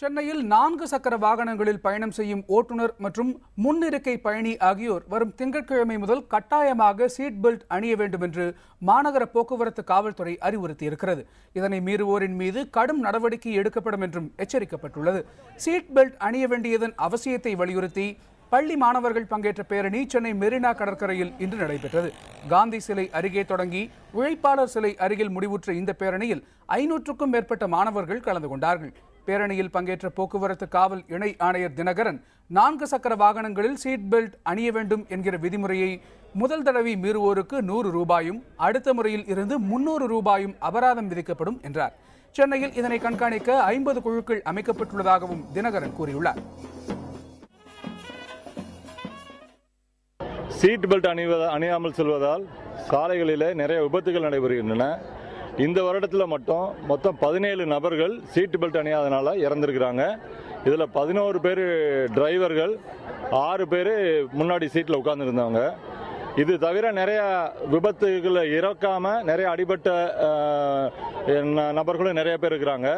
சென்னையில் 4 சக்கர வாகனங்களில் பயணம் செய்யும் ஓட்டுநர் மற்றும் முன்னிருக்கை பயணி ஆகியோர் வரும் திங்கட்கிழமை முதல் கட்டாயமாக சீட் பெல்ட் அணிய வேண்டும் என்று மாநகர போக்குவரத்து காவல்துறை அறிவுறுத்தியிருக்கிறது. இதனை மீறுவோரின் மீது கடும் நடவடிக்கை எடுக்கப்படும் என்றும் எச்சரிக்கப்பட்டுள்ளது. சீட் பெல்ட் அணிய வேண்டியதன் அவசியத்தை வலியுறுத்தி பள்ளி மாணவர்கள் பங்கேற்ற பேரணி சென்னை மெரினா கடற்கரையில் இன்று நடைபெற்றது. காந்தி சிலை அருகே தொடங்கி உழைப்பாளர் சிலை அருகில் முடிவுற்ற இந்த பேரணியில் 500க்கும் மேற்பட்ட மாணவர்கள் கலந்து கொண்டார்கள். பேரணியில் பங்கேற்ற போக்குவரத்து காவல் இணை ஆணையர் தினகரன் 4 சக்கர வாகனங்களில் சீட் பெல்ட் அணிய வேண்டும் என்கிற விதிமுறையை முதல் தடவை மீறுவோருக்கு 100 ரூபாயும் அடுத்த முறையில் இருந்து 300 ரூபாயும் அபராதம் விதிக்கப்படும் என்றார். சென்னையில் இதனை கண்காணிக்க 50 குழுக்கள் அமைக்கப்பட்டுள்ளதாகவும் தினகரன் கூறியுள்ளார். சீட் பெல்ட் அணியாமல் செல்வதால் சாலைகளிலே நிறைய விபத்துகள் நடைபெறுகின்றன. இந்த வருடத்தில் மொத்தம் 17 நபர்கள் சீட் பெல்ட் அணியாதனால இறந்திருக்கிறாங்க. இதில் 11 பேர் டிரைவர்கள், 6 பேர் முன்னாடி சீட்டில் உட்கார்ந்துருந்தவங்க. இது தவிர நிறைய விபத்துகளை இறக்காம நிறைய அடிபட்ட நபர்களும் நிறைய பேர் இருக்கிறாங்க.